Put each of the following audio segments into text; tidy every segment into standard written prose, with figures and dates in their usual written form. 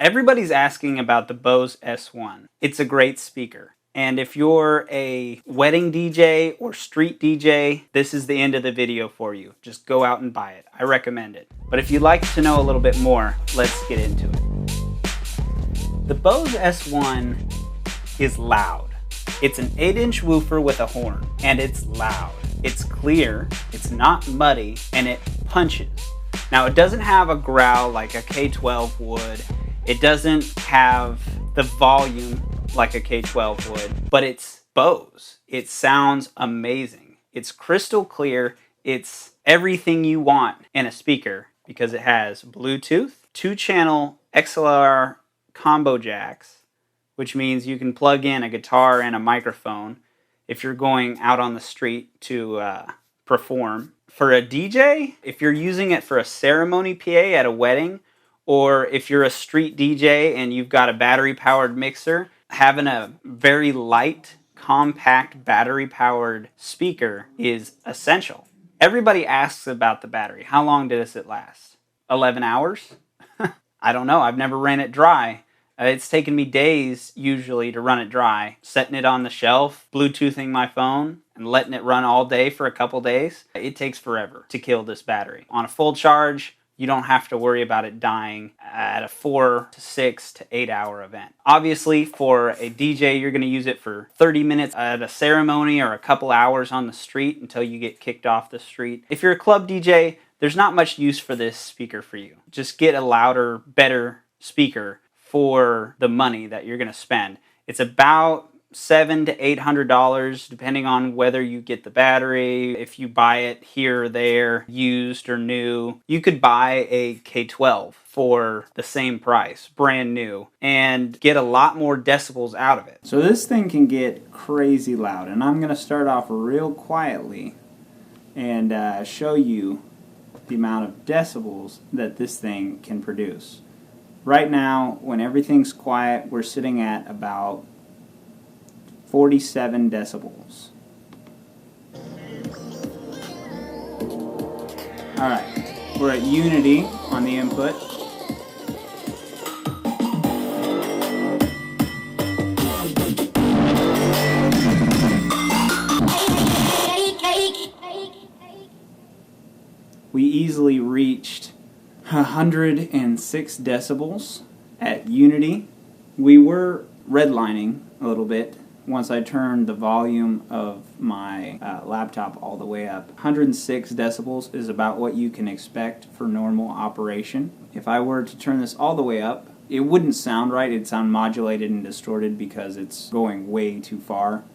Everybody's asking about the Bose S1. It's a great speaker. And if you're a wedding DJ or street DJ, this is the end of the video for you. Just go out and buy it. I recommend it. But if you'd like to know a little bit more, let's get into it. The Bose S1 is loud. It's an 8-inch woofer with a horn, and it's loud. It's clear, it's not muddy, and it punches. Now, it doesn't have a growl like a K12 would. It doesn't have the volume like a K12 would, but it's Bose. It sounds amazing. It's crystal clear. It's everything you want in a speaker because it has Bluetooth, 2-channel XLR combo jacks, which means you can plug in a guitar and a microphone if you're going out on the street to perform. For a DJ, if you're using it for a ceremony PA at a wedding, or if you're a street DJ and you've got a battery-powered mixer, having a very light, compact, battery-powered speaker is essential. Everybody asks about the battery. How long does it last? 11 hours? I don't know. I've never ran it dry. It's taken me days, usually, to run it dry. Setting it on the shelf, Bluetoothing my phone, and letting it run all day for a couple days. It takes forever to kill this battery. On a full charge, you don't have to worry about it dying at a 4 to 6 to 8 hour event. Obviously, for a DJ, you're going to use it for 30 minutes at a ceremony or a couple hours on the street until you get kicked off the street. If you're a club DJ, there's not much use for this speaker for you. Just get a louder, better speaker for the money that you're going to spend. It's about $700 to $800 depending on whether you get the battery. If you buy it here or there, used or new, you could buy a K12 for the same price, brand new, and get a lot more decibels out of it. So this thing can get crazy loud, and I'm going to start off real quietly and show you the amount of decibels that this thing can produce. Right now, when everything's quiet, we're sitting at about 47 decibels. Alright, we're at unity on the input. We easily reached 106 decibels at unity. We were redlining a little bit once I turned the volume of my laptop all the way up. 106 decibels is about what you can expect for normal operation. If I were to turn this all the way up, it wouldn't sound right. It'd sound modulated and distorted because it's going way too far.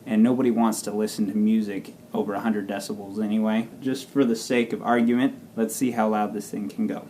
And nobody wants to listen to music over 100 decibels anyway. Just for the sake of argument, let's see how loud this thing can go.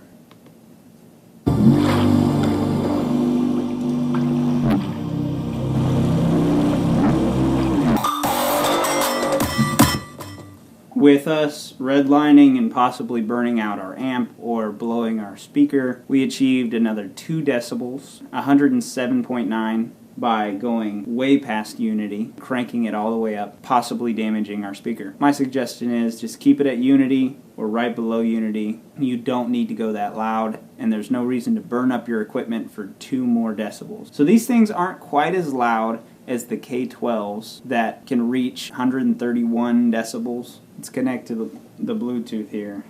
With us redlining and possibly burning out our amp or blowing our speaker, we achieved another 2 decibels, 107.9, by going way past unity, cranking it all the way up, possibly damaging our speaker. My suggestion is just keep it at unity or right below unity. You don't need to go that loud, and there's no reason to burn up your equipment for 2 more decibels. So these things aren't quite as loud as the K12s that can reach 131 decibels. Let's connect to the Bluetooth here.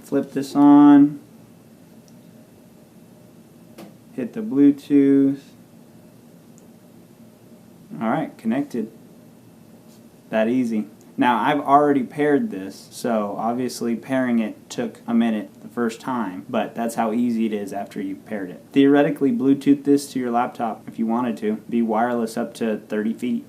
Flip this on. Hit the Bluetooth. Alright, connected. That easy. Now, I've already paired this, so obviously pairing it took a minute the first time, but that's how easy it is after you've paired it. Theoretically, Bluetooth this to your laptop if you wanted to. Be wireless up to 30 feet.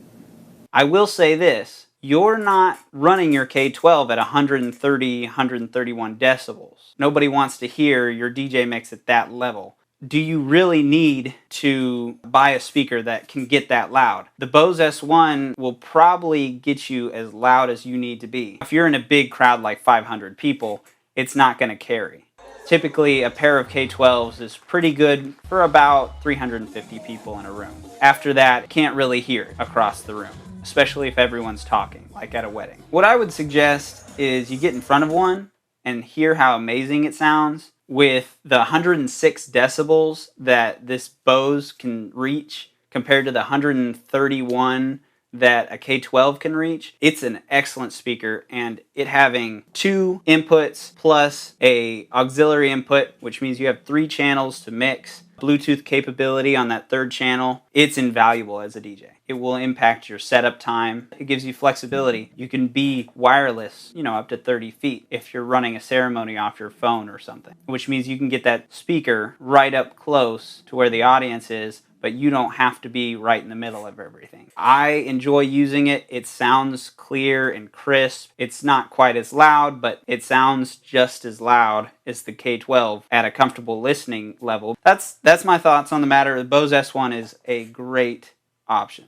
I will say this. You're not running your K12 at 130, 131 decibels. Nobody wants to hear your DJ mix at that level. Do you really need to buy a speaker that can get that loud? The Bose S1 will probably get you as loud as you need to be. If you're in a big crowd like 500 people, it's not going to carry. Typically, a pair of K12s is pretty good for about 350 people in a room. After that, can't really hear it across the room, especially if everyone's talking, like at a wedding. What I would suggest is you get in front of one and hear how amazing it sounds with the 106 decibels that this Bose can reach compared to the 131 that a K12 can reach, it's an excellent speaker. And it having 2 inputs plus a auxiliary input, which means you have 3 channels to mix, Bluetooth capability on that 3rd channel, it's invaluable as a DJ. It will impact your setup time. It gives you flexibility. You can be wireless, up to 30 feet if you're running a ceremony off your phone or something, which means you can get that speaker right up close to where the audience is, but you don't have to be right in the middle of everything. I enjoy using it. It sounds clear and crisp. It's not quite as loud, but it sounds just as loud as the K12 at a comfortable listening level. That's my thoughts on the matter. The Bose S1 is a great option.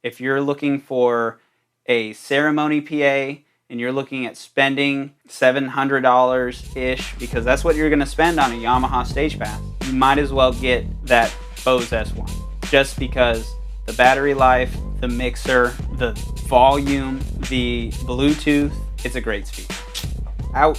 If you're looking for a ceremony PA and you're looking at spending $700-ish, because that's what you're gonna spend on a Yamaha Stage Pass, you might as well get that Bose S1, just because the battery life, the mixer, the volume, the Bluetooth, it's a great speaker. Out.